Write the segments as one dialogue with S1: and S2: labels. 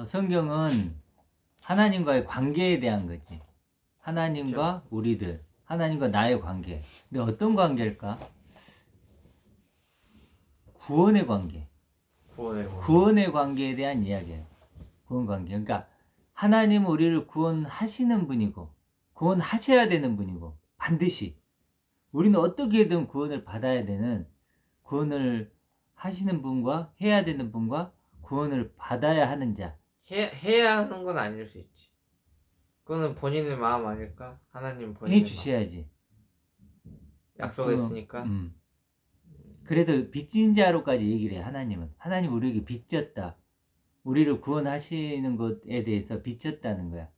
S1: 성경은 하나님과의 관계에 대한 거지. 하나님과 우리들, 하나님과 나의 관계. 근데 어떤 관계일까? 구원의 관계. 구원의 관계에 대한 이야기예요. 구원 관계. 그러니까 하나님은 우리를 구원하시는 분이고 구원하셔야 되는 분이고 반드시 우리는 어떻게든 구원을 받아야 되는, 구원을 하시는 분과 해야 되는 분과 구원을 받아야 하는 자.
S2: 해야 하는 건 아닐 수 있지. 그거는 본인의 마음 아닐까? 하나님
S1: 해
S2: 본인의
S1: 주셔야지.
S2: 마음. 약속했으니까.
S1: 그래도 빚진 자로까지 얘기를 해. 하나님 우리에게 빚졌다. 우리를 구원하시는 것에 대해서 빚졌다는 거야.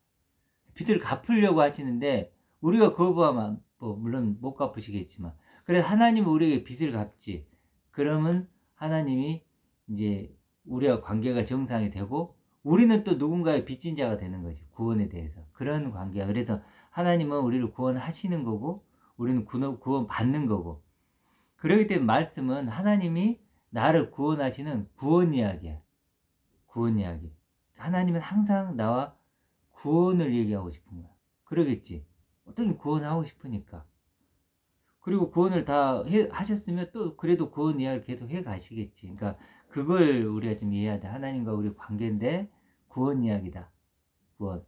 S1: 빚을 갚으려고 하시는데 우리가 거부하면 뭐 물론 못 갚으시겠지만, 그래 하나님은 우리에게 빚을 갚지. 그러면 하나님이 이제 우리와 관계가 정상이 되고 우리는 또 누군가의 빚진 자가 되는 거지. 구원에 대해서 그런 관계야. 그래서 하나님은 우리를 구원하시는 거고 우리는 구원 받는 거고. 그렇기 때문에 말씀은 하나님이 나를 구원하시는 구원 이야기야. 구원 이야기. 하나님은 항상 나와 구원을 얘기하고 싶은 거야. 그러겠지. 어떻게 구원하고 싶으니까. 그리고 구원을 다 하셨으면 또 그래도 구원 이야기를 계속 해 가시겠지. 그러니까 그걸 우리가 좀 이해해야 돼. 하나님과 우리 관계인데 구원 이야기다. 구원.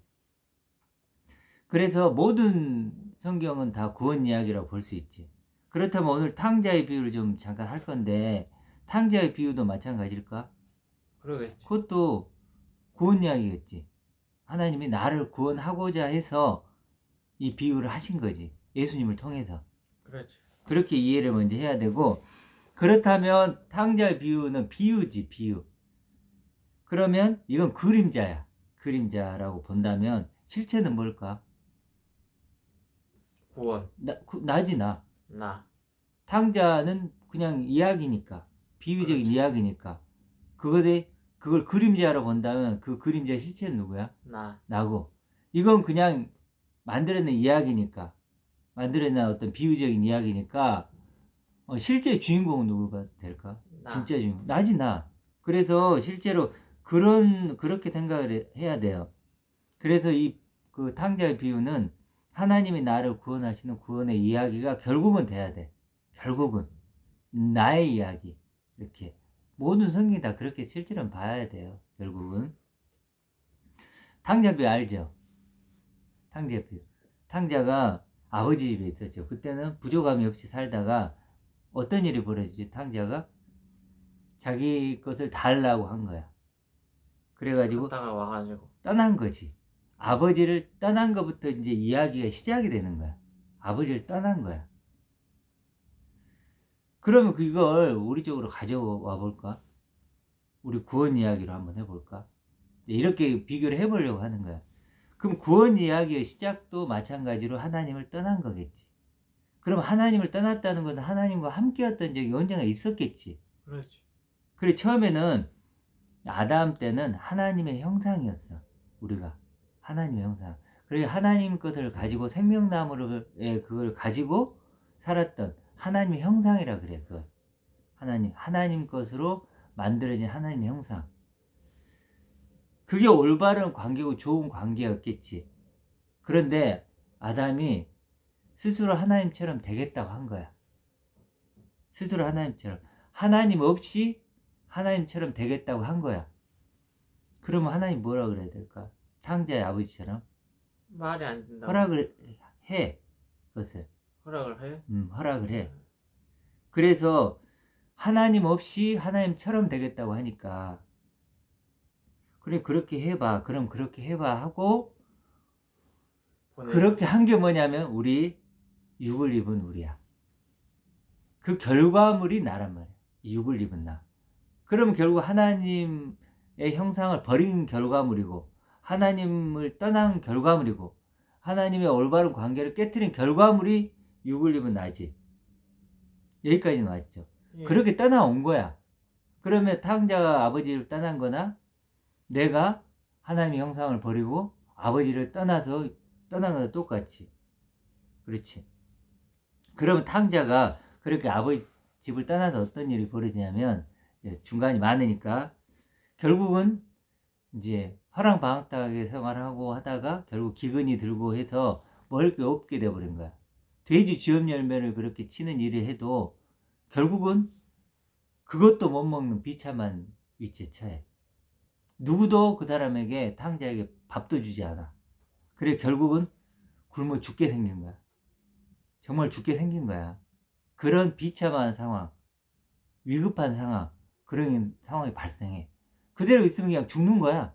S1: 그래서 모든 성경은 다 구원 이야기라고 볼 수 있지. 그렇다면 오늘 탕자의 비유를 좀 잠깐 할 건데, 탕자의 비유도 마찬가지일까?
S2: 그러겠지.
S1: 그것도 구원 이야기겠지. 하나님이 나를 구원하고자 해서 이 비유를 하신 거지. 예수님을 통해서.
S2: 그렇지.
S1: 그렇게 이해를 먼저 해야 되고, 그렇다면 탕자의 비유는 비유지, 비유. 그러면 이건 그림자야. 그림자라고 본다면 실체는 뭘까?
S2: 구원.
S1: 나지 나. 탕자는 그냥 이야기니까, 비유적인
S2: 그렇지.
S1: 이야기니까. 그걸 그림자로 본다면 그 그림자의 실체는 누구야? 나고. 이건 그냥 만들어낸 이야기니까, 만들어낸 어떤 비유적인 이야기니까, 실제 주인공은 누구가 될까? 진짜 주인공. 나지 나. 그래서 실제로 그렇게 생각을 해야 돼요. 그래서 그 탕자의 비유는 하나님이 나를 구원하시는 구원의 이야기가 결국은 돼야 돼. 결국은 나의 이야기. 이렇게 모든 성경이 다 그렇게 실제로는 봐야 돼요. 결국은 탕자 비유 알죠? 탕자 비유. 탕자가 아버지 집에 있었죠. 그때는 부족함이 없이 살다가 어떤 일이 벌어지지? 탕자가 자기 것을 달라고 한 거야. 그래가지고
S2: 갔다가 와가지고
S1: 떠난 거지. 아버지를 떠난 것부터 이제 이야기가 시작이 되는 거야. 아버지를 떠난 거야. 그러면 그걸 우리 쪽으로 가져와 볼까? 우리 구원 이야기로 한번 해볼까? 이렇게 비교를 해보려고 하는 거야. 그럼 구원 이야기의 시작도 마찬가지로 하나님을 떠난 거겠지. 그럼 하나님을 떠났다는 것은 하나님과 함께였던 적이 언젠가 있었겠지.
S2: 그렇지.
S1: 그래 처음에는 아담 때는 하나님의 형상이었어. 우리가 하나님의 형상. 그래 하나님 것을 가지고 생명나무를 그걸 가지고 살았던 하나님의 형상이라 그래. 그 하나님 것으로 만들어진 하나님의 형상. 그게 올바른 관계고 좋은 관계였겠지. 그런데 아담이 스스로 하나님처럼 되겠다고 한 거야. 스스로 하나님처럼. 하나님 없이 하나님처럼 되겠다고 한 거야. 그러면 하나님 뭐라 그래야 될까? 탕자의 아버지처럼
S2: 말이 안 된다.
S1: 허락을 해. 그것을.
S2: 허락을 해?
S1: 허락을 해. 그래서 하나님 없이 하나님처럼 되겠다고 하니까, 그래 그렇게 해봐. 그럼 그렇게 해봐 하고 그렇게 한 게 뭐냐면 우리 육을 입은 우리야. 그 결과물이 나란 말이야. 육을 입은 나. 그러면 결국 하나님의 형상을 버린 결과물이고 하나님을 떠난 결과물이고 하나님의 올바른 관계를 깨트린 결과물이 육을 입은 나지. 여기까지는 맞죠.
S2: 예.
S1: 그렇게 떠나온 거야. 그러면 탕자가 아버지를 떠난 거나 내가 하나님의 형상을 버리고 아버지를 떠난 거나 똑같지. 그렇지. 그러면 탕자가 그렇게 아버지 집을 떠나서 어떤 일이 벌어지냐면, 중간이 많으니까 결국은 이제 화랑방탕하게 생활하고 하다가 결국 기근이 들고 해서 먹을 게 없게 돼버린 거야. 돼지 쥐업 열매를 그렇게 치는 일을 해도 결국은 그것도 못 먹는 비참한 위치에 처해. 누구도 그 사람에게 탕자에게 밥도 주지 않아. 그래 결국은 굶어 죽게 생긴 거야. 정말 죽게 생긴 거야. 그런 비참한 상황, 위급한 상황, 그런 상황이 발생해. 그대로 있으면 그냥 죽는 거야.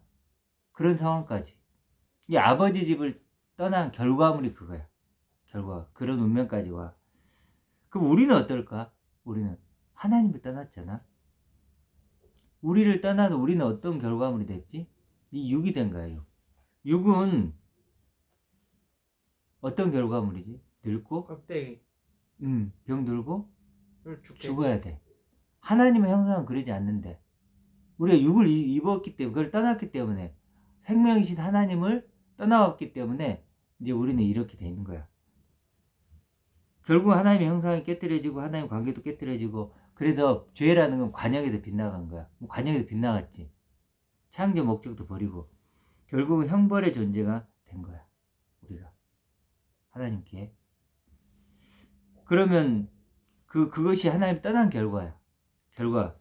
S1: 그런 상황까지. 이 아버지 집을 떠난 결과물이 그거야. 결과. 그런 운명까지 와. 그럼 우리는 어떨까? 우리는 하나님을 떠났잖아. 우리를 떠나서 우리는 어떤 결과물이 됐지? 이 육이 된 거야, 육. 육은 어떤 결과물이지? 늙고,
S2: 껍데기.
S1: 병들고,
S2: 죽겠지.
S1: 죽어야 돼. 하나님의 형상은 그러지 않는데. 우리가 육을 입었기 때문에, 그걸 떠났기 때문에, 생명이신 하나님을 떠나왔기 때문에, 이제 우리는 이렇게 돼 있는 거야. 결국 하나님의 형상이 깨뜨려지고, 하나님의 관계도 깨뜨려지고, 그래서 죄라는 건 관역에서 빗나간 거야. 관역에서 빗나갔지. 창조 목적도 버리고, 결국은 형벌의 존재가 된 거야. 우리가. 하나님께. 그러면, 그것이 하나님 떠난 결과야. 결과.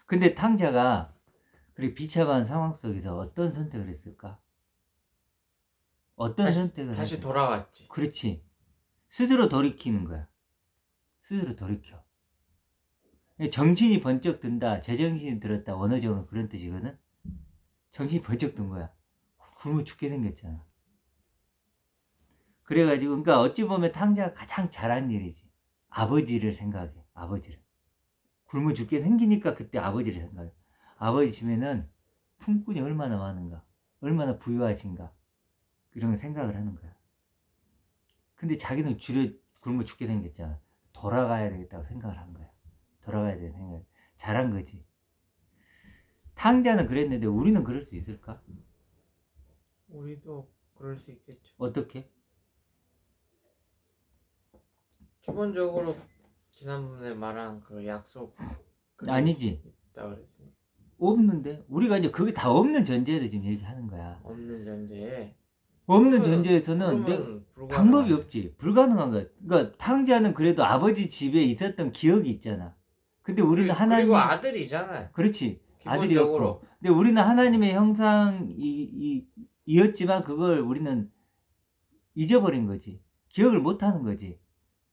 S1: 근데 탕자가 그렇게 비참한 상황 속에서 어떤 선택을 했을까? 어떤 선택을
S2: 다시
S1: 했을까?
S2: 돌아왔지.
S1: 그렇지. 스스로 돌이키는 거야. 스스로 돌이켜. 정신이 번쩍 든다, 제정신이 들었다, 원어적으로 그런 뜻이거든. 정신이 번쩍 든 거야. 굶어 죽게 생겼잖아. 그래가지고, 그러니까 어찌 보면 탕자가 가장 잘한 일이지. 아버지를 생각해. 아버지를. 굶어 죽게 생기니까 그때 아버지를 생각해. 아버지 집에는 품꾼이 얼마나 많은가, 얼마나 부유하신가, 이런 걸 생각을 하는 거야. 근데 자기는 굶어 죽게 생겼잖아. 돌아가야 되겠다고 생각을 한 거야. 돌아가야 되는 생각. 잘한 거지. 탕자는 그랬는데 우리는 그럴 수 있을까?
S2: 우리도 그럴 수 있겠죠.
S1: 어떻게?
S2: 기본적으로 지난번에 말한 그 약속
S1: 아니지.
S2: 있다 그랬으니
S1: 없는데? 우리가 이제 그게 다 없는 전제에서 지금 얘기하는 거야.
S2: 없는 전제에
S1: 없는
S2: 그러면-
S1: 전제에서는
S2: 그러면
S1: 방법이
S2: 불가능하네.
S1: 없지. 불가능한 거야. 그러니까 탕자는 그래도 아버지 집에 있었던 기억이 있잖아. 근데 우리는 하나님,
S2: 그리고 아들이잖아요.
S1: 그렇지.
S2: 기본적으로.
S1: 아들이었고. 근데 우리는 하나님의 형상이었지만 그걸 우리는 잊어버린 거지. 기억을 못 하는 거지.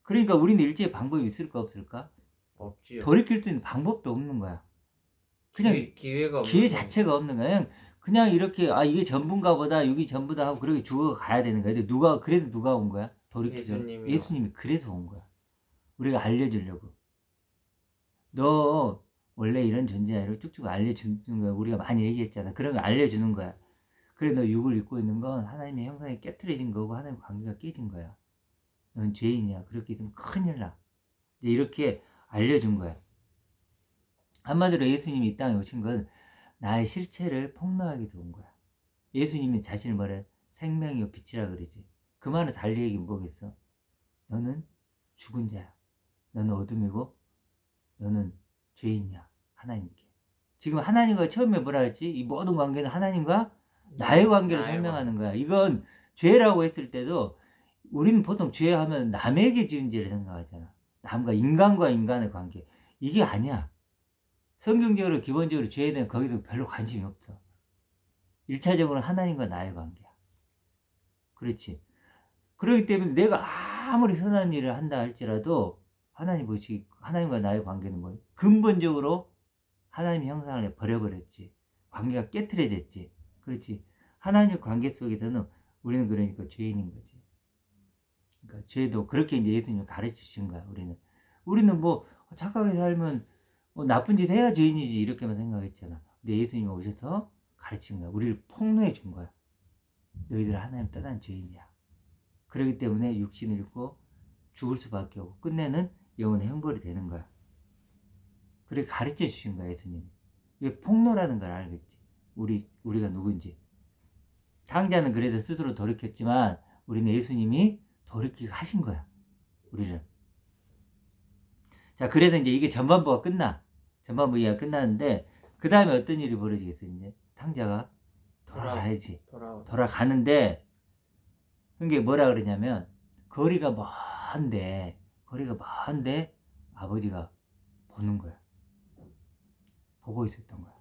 S1: 그러니까 우리는 일제히 방법이 있을까 없을까?
S2: 없지요.
S1: 돌이킬 수 있는 방법도 없는 거야. 그냥
S2: 기회가 없는
S1: 기회
S2: 거지.
S1: 자체가 없는 거야. 그냥 이렇게 이게 전부인가 보다, 이게 전부다 하고 그렇게 죽어 가야 되는 거야. 근데 그래도 누가 온 거야? 돌이키죠. 예수님이 그래서 온 거야. 우리가 알려주려고. 너 원래 이런 존재야. 이렇게 쭉쭉 알려주는 거야. 우리가 많이 얘기했잖아. 그러면 알려주는 거야. 그래, 너 육을 입고 있는 건 하나님의 형상이 깨트려진 거고 하나님의 관계가 깨진 거야. 넌 죄인이야. 그렇게 되면 큰일 나. 이제 이렇게 알려준 거야. 한마디로 예수님이 이 땅에 오신 건 나의 실체를 폭로하게 온 거야. 예수님이 자신을 말해 생명이요 빛이라 그러지. 그 말은 달리 얘기는 뭐겠어? 너는 죽은 자야. 너는 어둠이고 너는 죄인이야. 하나님께. 지금 하나님과 처음에 뭐라 했지? 이 모든 관계는 하나님과 나의 관계를 설명하는 거야. 이건 죄라고 했을 때도 우리는 보통 죄하면 남에게 지은 죄를 생각하잖아. 남과 인간의 관계. 이게 아니야. 성경적으로 기본적으로 죄에 대한 거기도 별로 관심이 없어. 1차적으로 하나님과 나의 관계야. 그렇지. 그렇기 때문에 내가 아무리 선한 일을 한다 할지라도 하나님과 나의 관계는 뭐예요? 근본적으로 하나님의 형상을 버려버렸지. 관계가 깨트려졌지. 그렇지. 하나님의 관계 속에서는 우리는 그러니까 죄인인 거지. 그러니까 죄도 그렇게 이제 예수님이 가르쳐 주신 거야. 우리는 뭐 착하게 살면 나쁜 짓 해야 죄인이지 이렇게만 생각했잖아. 근데 예수님이 오셔서 가르친 거야. 우리를 폭로해 준 거야. 너희들 하나님 떠난 죄인이야. 그렇기 때문에 육신을 입고 죽을 수밖에 없고 끝내는 영혼의 형벌이 되는 거야. 그렇게 가르쳐 주신 거야, 예수님이. 왜 폭로라는 걸 알겠지. 우리가 누군지. 탕자는 그래도 스스로 돌이켰지만 우리는 예수님이 돌이키게 하신 거야. 우리를. 자, 그래서 이제 이게 전반부가 끝나. 전반부 이야기가 끝나는데 그 다음에 어떤 일이 벌어지겠어? 이제 탕자가 돌아가야지.
S2: 돌아오다.
S1: 돌아가는데 그게 뭐라 그러냐면 거리가 먼데 아버지가 보는 거야. 보고 있었던 거야.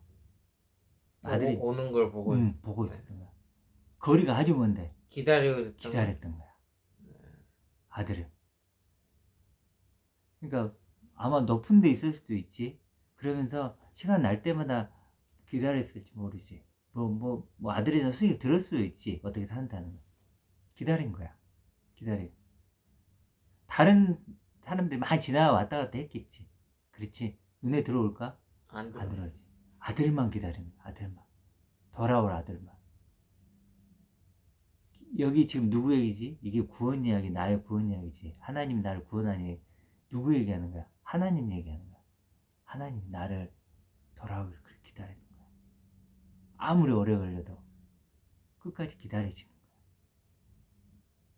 S1: 아들이
S2: 오는 걸 보고
S1: 보고 있었던 거야. 거리가 아주 먼데
S2: 기다리고 있었던
S1: 기다렸던 거야. 아들을. 그러니까 아마 높은 데 있을 수도 있지. 그러면서 시간 날 때마다 기다렸을지 모르지. 뭐 아들이나 수익 들을 수도 있지. 어떻게 산다는 거. 기다린 거야. 기다려. 다른 사람들이 많이 지나왔다 갔다 했겠지. 그렇지. 눈에 들어올까?
S2: 안
S1: 안
S2: 들어.
S1: 들어오지. 아들만 기다리는 거야. 아들만. 돌아올 아들만. 여기 지금 누구 얘기지? 이게 구원 이야기, 나의 구원 이야기지. 하나님이 나를 구원하니 누구 얘기하는 거야? 하나님 얘기하는 거야. 하나님이 나를 돌아오길 그렇게 기다리는 거야. 아무리 오래 걸려도 끝까지 기다리시는 거야.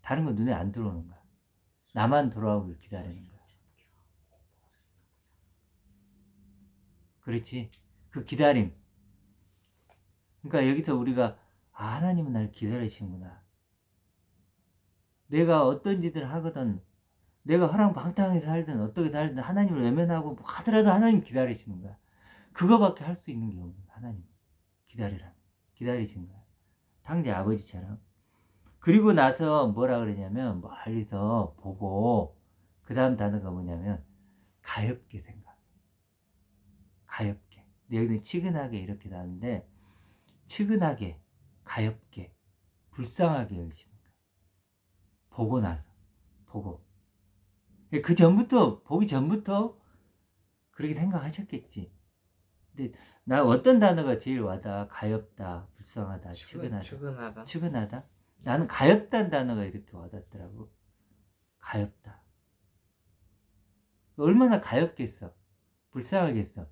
S1: 다른 건 눈에 안 들어오는 거야. 나만 돌아오길 기다리는 거야. 그렇지. 그 기다림. 그러니까 여기서 우리가 하나님은 나를 기다리시는구나. 내가 어떤 짓을 하거든, 내가 허랑방탕하게 살든 어떻게 살든 하나님을 외면하고 뭐 하더라도 하나님 기다리시는 거야. 그거밖에 할 수 있는 게 없는 거야. 하나님 기다리시는 거야. 탕자 아버지처럼. 그리고 나서 뭐라 그러냐면 멀리서 보고 그 다음 단어가 뭐냐면 가엾게 생각. 가엾게. 여기는 치근하게 이렇게 나는데 치근하게, 가엾게, 불쌍하게 여기시는 거야. 보고 나서 보고. 그 전부터 보기 전부터 그렇게 생각하셨겠지. 근데 나 어떤 단어가 제일 와닿아? 가엾다, 불쌍하다, 치근하다. 치근하다. 나는 가엾다는 단어가 이렇게 와닿더라고. 가엾다. 얼마나 가엾겠어. 불쌍하겠어.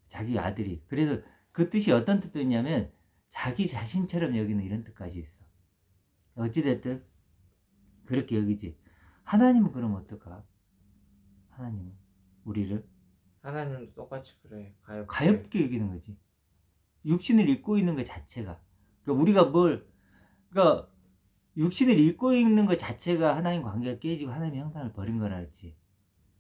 S1: 자기 아들이. 그래서 그 뜻이 어떤 뜻도 있냐면 자기 자신처럼 여기는 이런 뜻까지 있어. 어찌됐든 그렇게 여기지. 하나님은 그럼 어떨까? 하나님은 우리를
S2: 하나님도 똑같이 그래.
S1: 가엾게 여기는 거지. 육신을 입고 있는 것 자체가. 그러니까 우리가 그러니까 육신을 입고 있는 것 자체가 하나님 관계가 깨지고 하나님의 형상을 버린 거라 했지.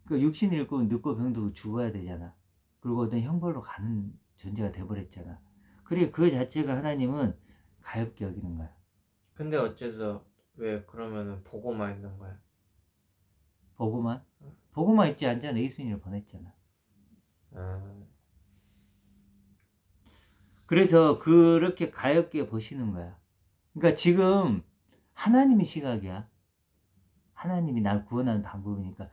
S1: 그러니까 육신을 입고 늙고 병들고 죽어야 되잖아. 그리고 어떤 형벌로 가는 존재가 돼버렸잖아. 그래 그 자체가 하나님은 가엾게 여기는 거야.
S2: 근데 어째서 왜 그러면은 보고만 있는 거야?
S1: 보고만 있지 않잖아. 예수님을 보냈잖아.
S2: 아,
S1: 그래서 그렇게 가엾게 보시는 거야. 그러니까 지금 하나님의 시각이야. 하나님이 날 구원하는 방법이니까.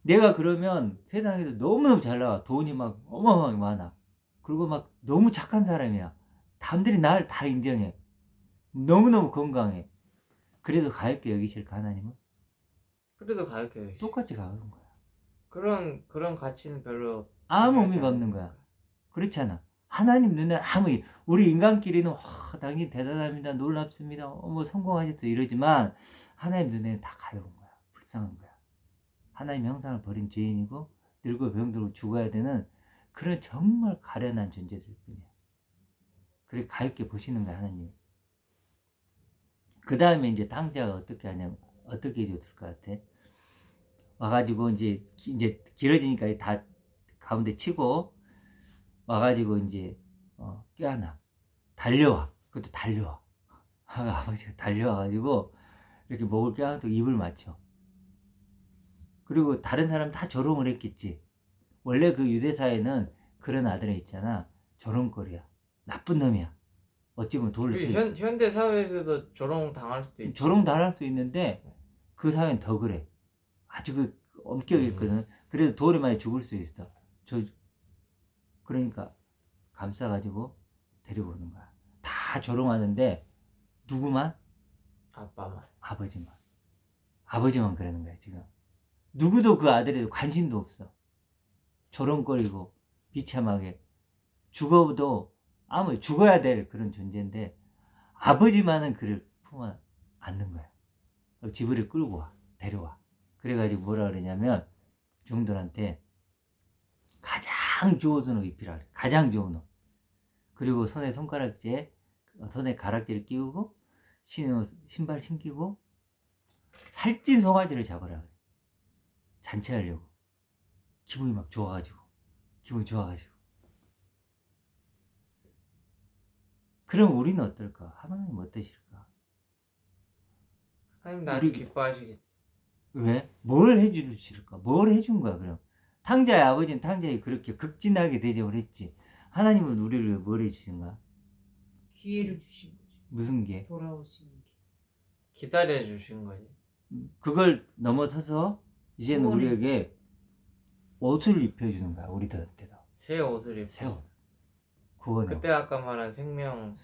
S1: 내가 그러면 세상에도 너무너무 잘 나와. 돈이 막 어마어마하게 많아. 그리고 막 너무 착한 사람이야. 남들이 나를 다 인정해. 너무너무 건강해. 그래도 가엾게 여기실까 하나님은?
S2: 그래도 가르쳐야지.
S1: 똑같이 가는 거야.
S2: 그런 가치는 별로
S1: 아무
S2: 중요하지
S1: 의미가 없는
S2: 않으니까.
S1: 거야. 그렇잖아. 하나님 눈에 우리 인간끼리는 당연히 대단합니다. 놀랍습니다. 뭐 성공하셨어 이러지만 하나님 눈에는 다 가여운 거야. 불쌍한 거야. 하나님 형상을 버린 죄인이고 늙고 병들고 죽어야 되는 그런 정말 가련한 존재들 뿐이야. 그렇게 가엾게 보시는 거야 하나님. 그 다음에 이제 탕자가 어떻게 하냐면 어떻게 해줬을 것 같아? 와가지고 이제 길어지니까 다 가운데 치고 와가지고 이제 껴안아. 달려와. 그것도 달려와. 아버지가 달려와가지고 이렇게 목을 껴안고 입을 맞춰. 그리고 다른 사람 다 조롱을 했겠지. 원래 그 유대사에는 그런 아들이 있잖아. 조롱거리야. 나쁜 놈이야. 어찌 보면 돌을
S2: 현대 사회에서도 조롱 당할 수도 있지.
S1: 조롱 당할 수 있는데 그 사회는 더 그래. 아주 그 엄격히 있거든. 그래도 돌에 많이 죽을 수 있어. 그러니까 감싸가지고 데리고 오는 거야. 다 조롱하는데 누구만?
S2: 아빠만.
S1: 아버지만 그러는 거야 지금. 누구도 그 아들에 관심도 없어. 조롱거리고 비참하게 죽어도 죽어야 될 그런 존재인데 아버지만은 그를 품어 안는 거야. 집으로 끌고 와. 데려와. 그래가지고 뭐라 그러냐면 종들한테 가장 좋은 옷 입히라 그래. 가장 좋은 옷. 그리고 손에 손가락질에 손에 가락지를 끼우고 신발 신기고 살찐 송아지를 잡으라 그래. 잔치하려고. 기분이 막 좋아가지고. 그럼 우리는 어떨까? 하나님 어떠실까?
S2: 하나님 아주
S1: 우리
S2: 기뻐하시겠지.
S1: 왜? 뭘 해주실까? 뭘 해준 거야 그럼? 탕자의 아버지는 탕자에 그렇게 극진하게 대접을 했지. 하나님은 우리를 뭘 해주신가?
S3: 기회를 주신 거죠.
S1: 무슨 게?
S3: 돌아오시는 게.
S2: 기다려 주신 거지.
S1: 그걸 넘어서서 이제는
S3: 구원을.
S1: 우리에게 옷을 입혀주는 거야. 우리들한테도.
S2: 새 옷을 입고.
S1: 새 옷. 구원의
S2: 그때
S1: 옷.
S2: 아까 말한 생명.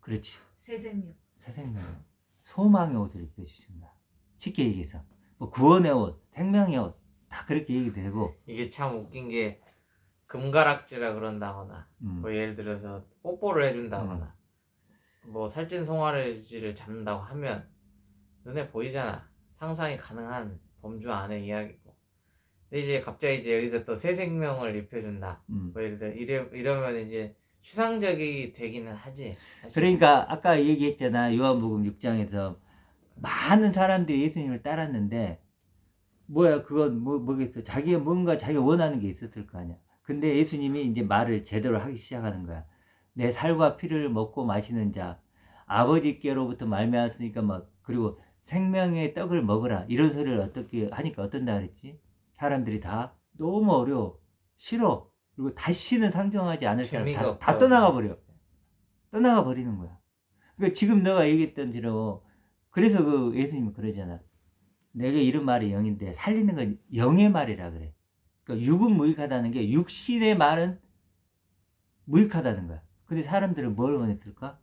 S1: 그렇지.
S3: 새 생명.
S1: 새 생명. 소망의 옷을 입혀주신다. 쉽게 얘기해서. 뭐 구원의 옷, 생명의 옷. 다 그렇게 얘기되고.
S2: 이게 참 웃긴 게 금가락지라 그런다거나 뭐 예를 들어서 뽀뽀를 해준다거나 뭐 살찐 송아지를 잡는다고 하면 눈에 보이잖아. 상상이 가능한 범주 안의 이야기고. 근데 이제 갑자기 이제 여기서 또 새 생명을 입혀준다. 뭐 예를 들어 이러면 이제 추상적이 되기는 하지. 사실.
S1: 그러니까 아까 얘기했잖아. 요한복음 6장에서 많은 사람들이 예수님을 따랐는데 뭐야 그건 뭐겠어. 자기가 원하는 게 있었을 거 아니야. 근데 예수님이 이제 말을 제대로 하기 시작하는 거야. 내 살과 피를 먹고 마시는 자 아버지께로부터 말미암았으니까 막 그리고 생명의 떡을 먹으라 이런 소리를 어떻게 하니까 어떤다 그랬지? 사람들이 다 너무 어려워 싫어 그리고 다시는 상종하지 않을 사람
S2: 재미가
S1: 다
S2: 없다고.
S1: 떠나가 버리는 거야. 그러니까 지금 너가 얘기했던 대로 그래서 그 예수님이 그러잖아. 내게 이런 말이 영인데 살리는 건 영의 말이라 그래. 그러니까 육은 무익하다는 게 육신의 말은 무익하다는 거야. 근데 사람들은 뭘 원했을까?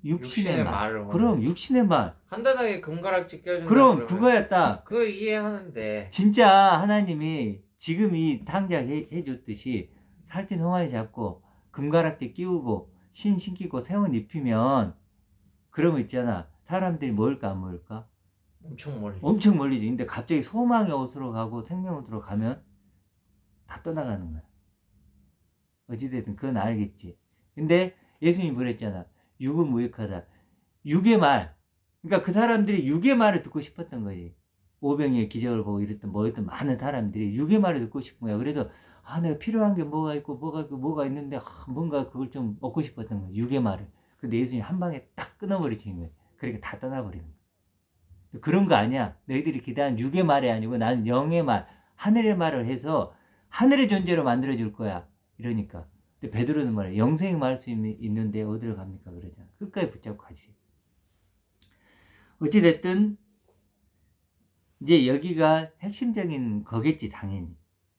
S1: 육신의
S2: 말을
S1: 말. 그럼
S2: 원했지.
S1: 육신의 말.
S2: 간단하게 금가락지 껴준다.
S1: 그럼 그거였다.
S2: 그거 이해하는데.
S1: 진짜 하나님이 지금 이 탕자 해줬듯이 살찐 송아지 잡고 금가락지 끼우고 신 신기고 새옷 입히면 그러면 있잖아. 사람들이 모일까 안 모일까?
S2: 엄청 멀리.
S1: 엄청 멀리지. 근데 갑자기 소망의 옷으로 가고 생명의 옷으로 가면 다 떠나가는 거야. 어찌됐든 그건 알겠지. 근데 예수님이 그랬잖아. 육은 무익하다. 육의 말. 그러니까 그 사람들이 육의 말을 듣고 싶었던 거지. 오병이의 기적을 보고 이랬던 많은 사람들이 육의 말을 듣고 싶은 거야. 그래서 내가 필요한 게 뭐가 있고 뭐가 있는데 뭔가 그걸 좀 얻고 싶었던 거야. 육의 말을. 근데 예수님이 한 방에 딱 끊어버리시는 거야. 그러니까 다 떠나버리는 거야. 그런 거 아니야. 너희들이 기대한 육의 말이 아니고 나는 영의 말, 하늘의 말을 해서 하늘의 존재로 만들어줄 거야. 이러니까. 근데 베드로는 말이야. 영생이 말할 수 있는데 어디로 갑니까? 그러잖아. 끝까지 붙잡고 가지. 어찌됐든 이제 여기가 핵심적인 거겠지 당연히.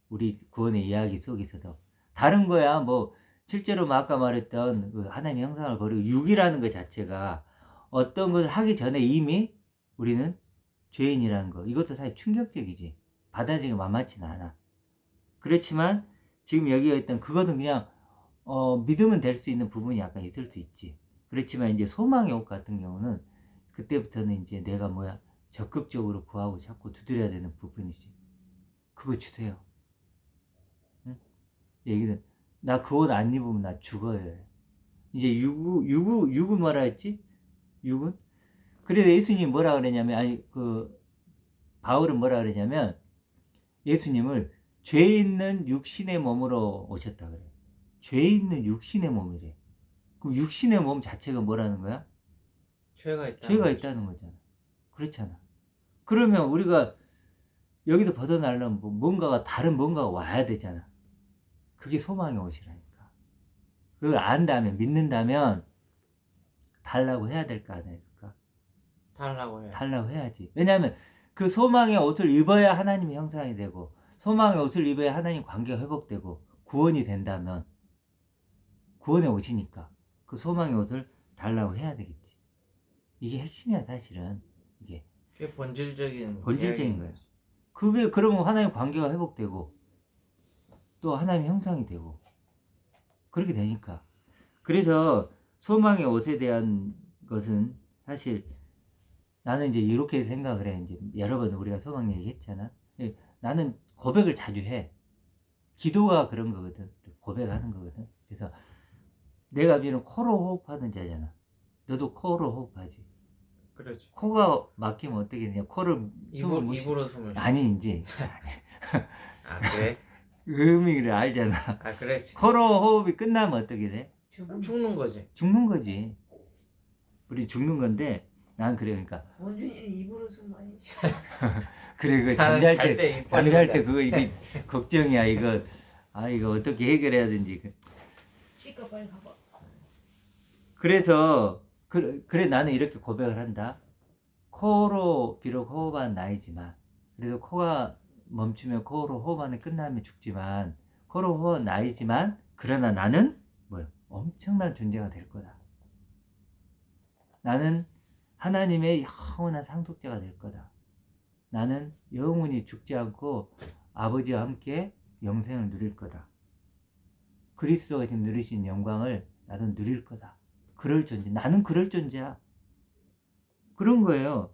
S1: 우리 구원의 이야기 속에서도. 다른 거야 뭐 실제로 뭐 아까 말했던 그 하나님의 형상을 버리고 육이라는 것 자체가 어떤 것을 하기 전에 이미 우리는 죄인이라는 거. 이것도 사실 충격적이지. 받아들이기 만만치는 않아. 그렇지만 지금 여기가 있던 그것은 그냥 믿으면 될 수 있는 부분이 약간 있을 수 있지. 그렇지만 이제 소망의 옷 같은 경우는 그때부터는 이제 내가 적극적으로 구하고 자꾸 두드려야 되는 부분이지. 그거 주세요. 응? 얘기는 나 그 옷 안 입으면 나 죽어요. 이제 육은 뭐라 했지? 육은? 그래서 예수님이 뭐라 그랬냐면 바울은 뭐라 그랬냐면 예수님을 죄 있는 육신의 몸으로 오셨다 그래. 죄 있는 육신의 몸이래. 그럼 육신의 몸 자체가 뭐라는 거야?
S2: 죄가
S1: 있다는 거잖아. 그렇잖아. 그러면 우리가 여기서 벗어나려면 다른 뭔가가 와야 되잖아. 그게 소망의 옷이라니까. 그걸 안다면, 믿는다면 달라고 해야 될까 안 될까? 달라고 해야지. 왜냐하면 그 소망의 옷을 입어야 하나님의 형상이 되고 소망의 옷을 입어야 하나님 관계가 회복되고 구원이 된다면 구원의 옷이니까 그 소망의 옷을 달라고 해야 되겠지. 이게 핵심이야 사실은. 이게
S2: 본질적인
S1: 거야. 그게 그러면 하나님 관계가 회복되고 또 하나님 형상이 되고 그렇게 되니까. 그래서 소망의 옷에 대한 것은 사실 나는 이제 이렇게 생각을 해. 이제 여러 번 우리가 소망 얘기했잖아. 나는 고백을 자주 해. 기도가 그런 거거든. 고백하는 거거든. 그래서 내가 비는 코로 호흡하는 자잖아. 너도 코로 호흡하지.
S2: 그렇지.
S1: 코가 막히면 어떻게 되냐? 코를 숨을 못
S2: 입으로 숨을 쉬어.
S1: 아니 이제
S2: 아 그래?
S1: 의미를 알잖아.
S2: 아 그렇지.
S1: 코로 호흡이 끝나면 어떻게 돼?
S2: 죽는 거지.
S1: 죽는 거지. 우리 죽는 건데 난 그래. 그러니까
S3: 원준이는 입으로 숨 많이 쉬어.
S1: 그래 그
S2: 나는
S1: 잠잘
S2: 잘
S1: 때
S2: 때 입 벌리고
S1: 잠잘 때
S2: 자.
S1: 그거 이게 걱정이야. 이거 이거 어떻게 해결해야 되는지.
S3: 치과 빨리 가봐.
S1: 그래서 그래 나는 이렇게 고백을 한다. 코로 비록 호흡한 나이지만 그래도 코가 멈추면 코로 호흡하는 끝나면 죽지만 코로 호흡한 나이지만 그러나 나는 뭐야? 엄청난 존재가 될 거다. 나는 하나님의 영원한 상속자가 될 거다. 나는 영원히 죽지 않고 아버지와 함께 영생을 누릴 거다. 그리스도가 지금 누리신 영광을 나도 누릴 거다. 그럴 존재. 나는 그럴 존재야. 그런 거예요.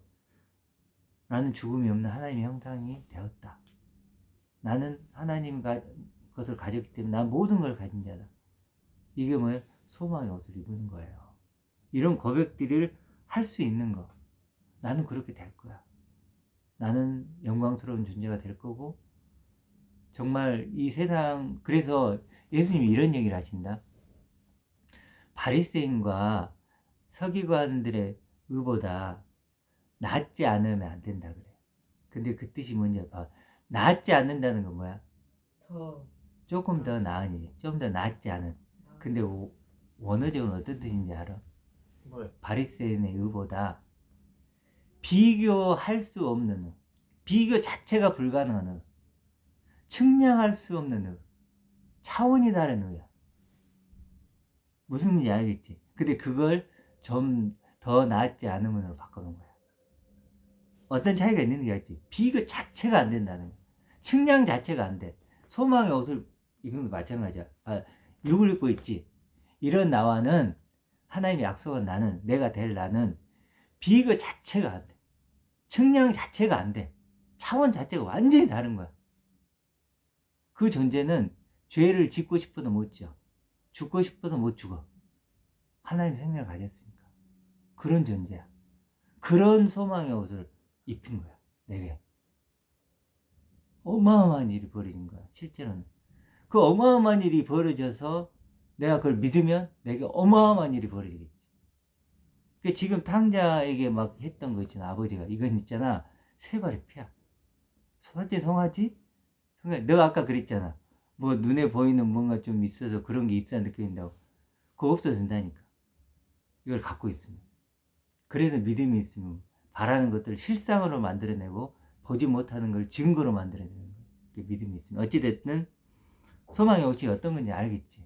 S1: 나는 죽음이 없는 하나님의 형상이 되었다. 나는 하나님 것을 가졌기 때문에 난 모든 걸 가진 자다. 이게 뭐예요? 소망의 옷을 입는 거예요. 이런 고백들을 할 수 있는 거. 나는 그렇게 될 거야. 나는 영광스러운 존재가 될 거고 정말 이 세상 그래서 예수님이 이런 얘기를 하신다. 바리새인과 서기관들의 의보다 낫지 않으면 안 된다 그래. 근데 그 뜻이 뭔지 봐. 낫지 않는다는 건 뭐야?
S3: 더.
S1: 조금 더 나으니, 좀 더 낫지 않은. 근데 원어적으로 어떤 뜻인지 알아?
S2: 뭐야?
S1: 바리새인의 의보다 비교할 수 없는 의, 비교 자체가 불가능한 의, 측량할 수 없는 의, 차원이 다른 의야. 무슨 말인지 알겠지? 근데 그걸 좀 더 낫지 않음으로 바꿔놓은 거야. 어떤 차이가 있는지 알지? 비교 자체가 안 된다는 거야. 측량 자체가 안 돼. 소망의 옷을 입는 것도 마찬가지야. 육을 입고 있지. 이런 나와는 하나님이 약속한 나는, 내가 될 나는 비교 자체가 안 돼. 측량 자체가 안 돼. 차원 자체가 완전히 다른 거야. 그 존재는 죄를 짓고 싶어도 못 지어. 죽고 싶어도 못 죽어. 하나님 생명을 가졌으니까. 그런 존재야. 그런 소망의 옷을 입힌 거야. 내게. 어마어마한 일이 벌어진 거야. 실제로는. 그 어마어마한 일이 벌어져서 내가 그걸 믿으면 내게 어마어마한 일이 벌어지겠지. 지금 탕자에게 막 했던 거 있잖아. 아버지가. 이건 있잖아. 세 발의 피야. 솔직히 성하지? 너가 아까 그랬잖아. 뭐 눈에 보이는 뭔가 좀 있어서 그런 게 있어야 느껴진다고. 그거 없어진다니까. 이걸 갖고 있으면. 그래서 믿음이 있으면 바라는 것들을 실상으로 만들어내고 보지 못하는 걸 증거로 만들어내는 거예요. 믿음이 있으면. 어찌됐든 소망의 옷이 어떤 건지 알겠지.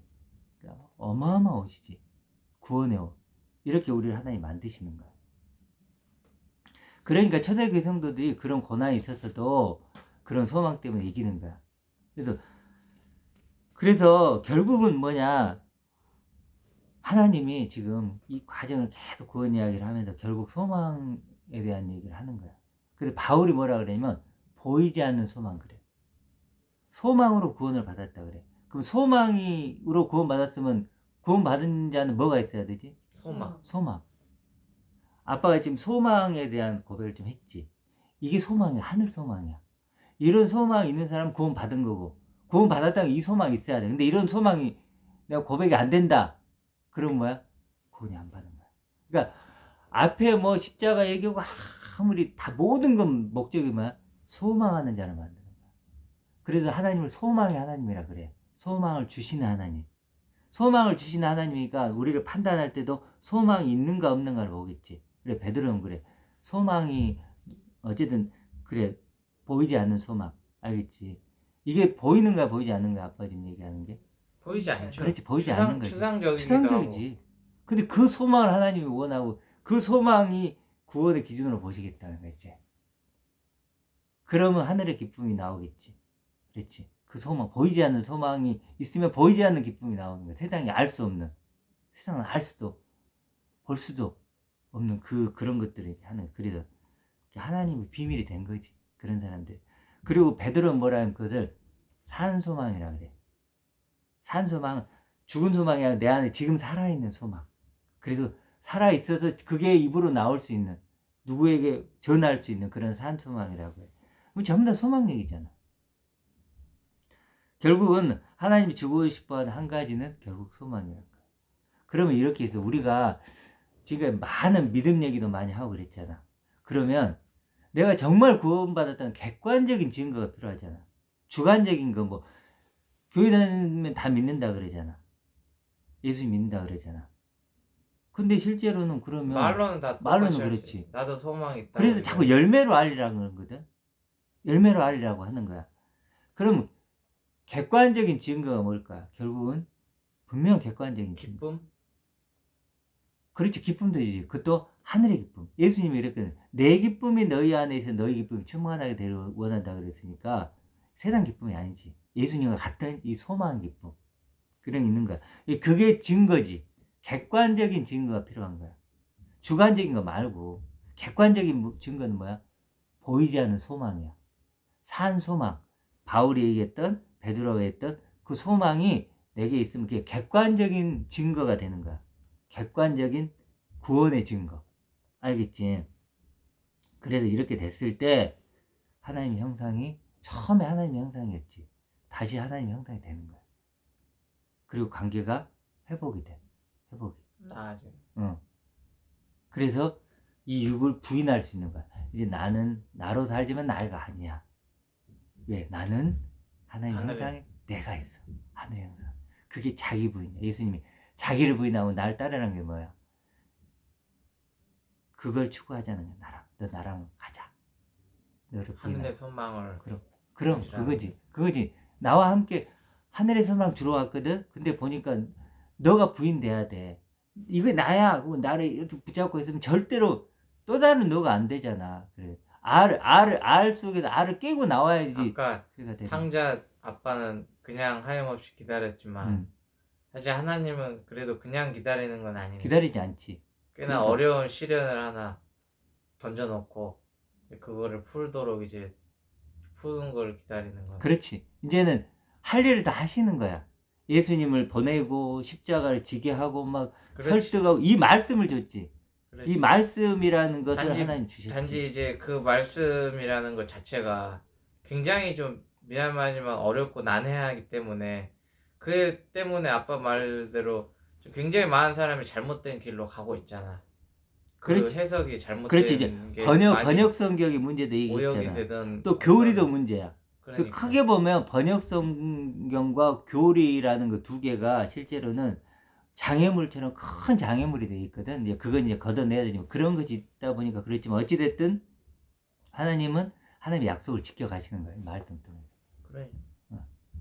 S1: 그러니까 어마어마한 옷이지. 구원의 옷. 이렇게 우리를 하나님 만드시는 거야. 그러니까 초대교회 성도들이 그런 고난이 있었어도 그런 소망 때문에 이기는 거야. 그래서 결국은 뭐냐? 하나님이 지금 이 과정을 계속 구원 이야기를 하면서 결국 소망에 대한 얘기를 하는 거야. 그래서 바울이 뭐라 그러냐면 보이지 않는 소망 그래. 소망으로 구원을 받았다 그래. 그럼 소망으로 구원 받았으면 구원 받은 자는 뭐가 있어야 되지? 소망. 아빠가 지금 소망에 대한 고백을 좀 했지. 이게 소망이야. 하늘 소망이야. 이런 소망이 있는 사람은 구원 받은 거고 구원 받았다면 이 소망이 있어야 돼. 근데 이런 소망이 내가 고백이 안 된다. 그럼 뭐야? 구원이 안 받은 거야. 그러니까 앞에 뭐 십자가 얘기하고 아무리 다 모든 건 목적이 뭐야? 소망하는 자를 만드는 거야. 그래서 하나님을 소망의 하나님이라 그래. 소망을 주시는 하나님. 소망을 주시는 하나님이니까 우리를 판단할 때도 소망이 있는가 없는가를 보겠지. 그래 베드로는 그래. 소망이 어쨌든 그래 보이지 않는 소망. 알겠지? 이게 보이는가 보이지 않는가 아빠 지금 얘기하는 게?
S2: 보이지 않죠.
S1: 그렇지 보이지 않는 거지.
S2: 추상적이지.
S1: 근데 그 소망을 하나님이 원하고 그 소망이 구원의 기준으로 보시겠다는 거지. 그러면 하늘의 기쁨이 나오겠지. 그렇지. 그 소망, 보이지 않는 소망이 있으면 보이지 않는 기쁨이 나오는 거야. 세상이 알 수 없는, 세상은 알 수도 볼 수도 없는 그런 것들이 하는. 그래서 하나님의 비밀이 된 거지. 그런 사람들. 그리고 베드로는 뭐라 하면 그것을 산소망이라 그래. 산소망은 죽은 소망이 아니라 내 안에 지금 살아있는 소망. 그래서 살아있어서 그게 입으로 나올 수 있는, 누구에게 전할 수 있는 그런 산소망이라고 해요. 그럼 전부 다 소망 얘기잖아. 결국은 하나님이 주고 싶어하는 한 가지는 결국 소망이라는 거야. 그러면 이렇게 해서 우리가 지금 많은 믿음 얘기도 많이 하고 그랬잖아. 그러면 내가 정말 구원받았다는 객관적인 증거가 필요하잖아. 주관적인 거 뭐 교회 다니면 다 믿는다 그러잖아. 예수 믿는다 그러잖아. 근데 실제로는 그러면
S2: 말로는 다
S1: 말로는
S2: 똑같이 할수
S1: 그렇지.
S2: 있어. 나도 소망이 있다.
S1: 그래서 자꾸 열매로 알리라고 하거든. 열매로 알리라고 하는 거야. 그럼 객관적인 증거가 뭘까? 결국은 분명 객관적인 증거.
S2: 기쁨?
S1: 그렇지, 기쁨도 이지. 그것도 하늘의 기쁨. 예수님이 이랬거든. 내 기쁨이 너희 안에 있어 너희 기쁨이 충만하게 되려 원한다 그랬으니까 세상 기쁨이 아니지. 예수님과 같은 이 소망 기쁨. 그런 게 있는 거야. 그게 증거지. 객관적인 증거가 필요한 거야. 주관적인 거 말고 객관적인 증거는 뭐야? 보이지 않는 소망이야. 산 소망. 바울이 얘기했던, 베드로가 했던 그 소망이 내게 있으면 그게 객관적인 증거가 되는 거야. 객관적인 구원의 증거. 알겠지? 그래서 이렇게 됐을 때 하나님 형상이 처음에 하나님 형상이었지. 다시 하나님 형상이 되는 거야. 그리고 관계가 회복이 돼. 회복이.
S2: 나아지.
S1: 그래서 이 육을 부인할 수 있는 거야. 이제 나는 나로 살지만 나가 아니야. 왜? 나는 하나님 형상에 내가 있어. 하늘의 형상. 그게 자기 부인이야. 예수님이 자기를 부인하고 나를 따르라는 게 뭐야? 그걸 추구하자는 거야. 나랑. 너 나랑 가자. 너를
S2: 하늘의
S1: 부인하고.
S2: 소망을.
S1: 그럼 그거지. 나와 함께 하늘의 소망 주러 왔거든. 근데 보니까 너가 부인돼야 돼. 이거 나야 하고 나를 이렇게 붙잡고 있으면 절대로 또 다른 너가 안 되잖아. 그래. 알 속에서 알을 깨고 나와야지.
S2: 아까 탕자 아빠는 그냥 하염없이 기다렸지만 사실 하나님은 그래도 그냥 기다리는 건 아니네.
S1: 기다리지 않지.
S2: 꽤나
S1: 그러니까.
S2: 어려운 시련을 하나 던져놓고 그거를 풀도록 이제 푸는 걸 기다리는 거야.
S1: 그렇지. 이제는 할 일을 다 하시는 거야. 예수님을 보내고 십자가를 지게 하고 막
S2: 그렇지.
S1: 설득하고 이 말씀을 줬지.
S2: 그렇지.
S1: 이 말씀이라는 것을
S2: 단지,
S1: 하나님 주셨지.
S2: 단지 이제 그 말씀이라는 것 자체가 굉장히 좀 미안하지만 어렵고 난해야 하기 때문에 그 때문에 아빠 말대로 좀 굉장히 많은 사람이 잘못된 길로 가고 있잖아. 그
S1: 그렇지.
S2: 해석이 잘못된
S1: 그렇지. 이제
S2: 게
S1: 번역 성경의 문제도
S2: 오역이
S1: 얘기했잖아.
S2: 되든
S1: 또 교리도 문제야.
S2: 그러니까.
S1: 그 크게 보면 번역 성경과 교리라는 그 두 개가 실제로는 장애물처럼 큰 장애물이 돼 있거든. 이제 그건 이제 걷어내야 되지만 그런 것이 있다 보니까 그렇지만 어찌됐든 하나님은 하나님의 약속을 지켜가시는 거예요. 말씀 통해서.
S2: 그래.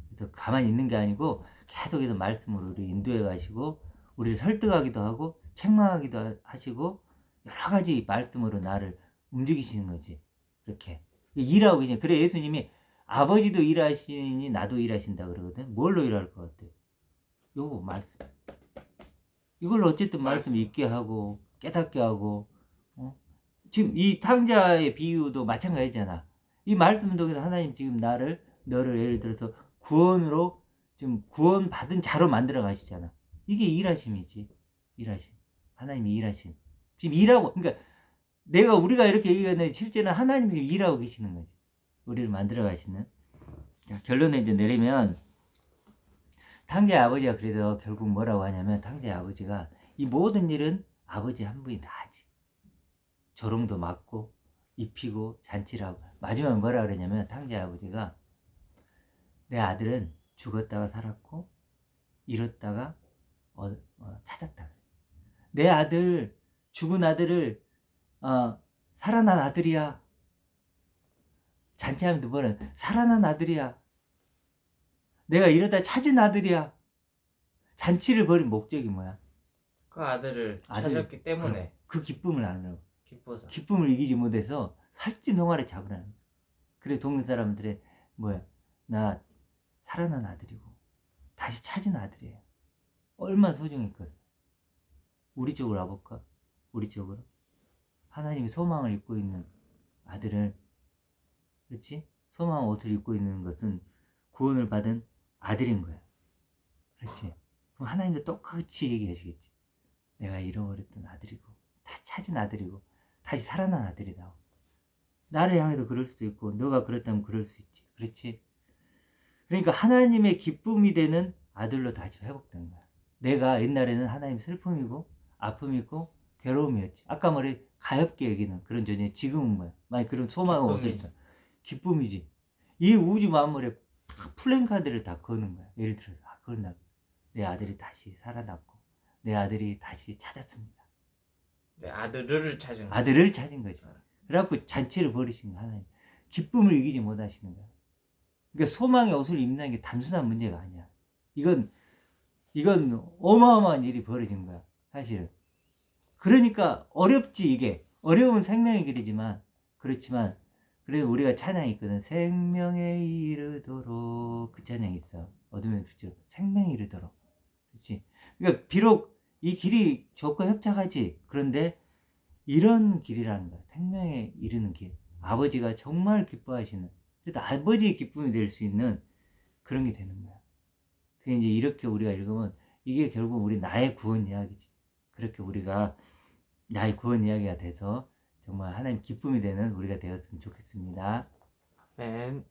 S1: 그래서 가만히 있는 게 아니고 계속해서 말씀으로 우리 인도해 가시고 우리를 설득하기도 하고 책망하기도 하시고 여러 가지 말씀으로 나를 움직이시는 거지. 이렇게 일하고 계시는. 그래 예수님이 아버지도 일하시니 나도 일하신다 그러거든. 뭘로 일할 것 같아? 요거 말씀. 이걸 어쨌든 말씀 있게 하고 깨닫게 하고 지금 이 탕자의 비유도 마찬가지잖아. 이 말씀 통해서 하나님 지금 너를 예를 들어서 구원으로 지금 구원받은 자로 만들어 가시잖아. 이게 일하심이지. 일하심. 하나님이 일하심. 지금 일하고 그러니까 우리가 이렇게 얘기하는데 실제는 하나님이 지금 일하고 계시는 거지. 우리를 만들어 가시는. 자, 결론을 이제 내리면 탕자의 아버지가 그래서 결국 뭐라고 하냐면 탕자의 아버지가 이 모든 일은 아버지 한 분이 다 하지. 조롱도 맞고 입히고 잔치를 하고 마지막에 뭐라 그러냐면 탕자의 아버지가 내 아들은 죽었다가 살았고 잃었다가 찾았다. 내 아들 죽은 아들을 살아난 아들이야. 잔치하면 두 번은 살아난 아들이야. 내가 이러다 찾은 아들이야. 잔치를 벌인 목적이 뭐야?
S2: 그 아들을 찾았기 때문에
S1: 그 기쁨을 알려고.
S2: 기뻐서.
S1: 기쁨을 이기지 못해서 살찐 홍아를 잡으라는 거야. 그래 동네 사람들의 뭐야? 나 살아난 아들이고 다시 찾은 아들이에요. 얼마나 소중했겠어. 우리 쪽으로 와볼까? 우리 쪽으로. 하나님이 소망을 입고 있는 아들을, 그렇지? 소망 옷을 입고 있는 것은 구원을 받은 아들인 거야. 그렇지? 그럼 하나님도 똑같이 얘기하시겠지. 내가 잃어버렸던 아들이고 다시 찾은 아들이고 다시 살아난 아들이다. 나를 향해서 그럴 수도 있고 너가 그렇다면 그럴 수 있지. 그렇지? 그러니까 하나님의 기쁨이 되는 아들로 다시 회복된 거야. 내가 옛날에는 하나님 슬픔이고 아픔이고 괴로움이었지. 아까 말해 가엾게 여기는 그런 존재. 지금은 뭐야? 만약 그런 소망을 없었다. 기쁨이지. 이 우주 만물에 플랜카드를 다 거는 거야. 예를 들어서 그런 내 아들이 다시 살아났고 내 아들이 다시 찾았습니다.
S2: 내 아들을 찾은 거야.
S1: 아들을 찾은 거지. 그래갖고 잔치를 벌이신 거야. 하나님. 기쁨을 이기지 못하시는 거야. 그러니까 소망의 옷을 입는 게 단순한 문제가 아니야. 이건 어마어마한 일이 벌어진 거야. 사실은. 그러니까 어렵지 이게. 어려운 생명의 길이지만 그렇지만 그래도 우리가 찬양이 있거든. 생명에 이르도록 그 찬양이 있어. 어둠의 빛으로 생명에 이르도록. 그렇지. 그러니까 비록 이 길이 좋고 협착하지. 그런데 이런 길이라는 거야. 생명에 이르는 길. 아버지가 정말 기뻐하시는. 그래도 아버지의 기쁨이 될 수 있는 그런 게 되는 거야. 그게 이제 이렇게 우리가 읽으면 이게 결국 우리 나의 구원 이야기지. 그렇게 우리가 나의 구원 이야기가 돼서 정말 하나님 기쁨이 되는 우리가 되었으면 좋겠습니다.
S2: 네.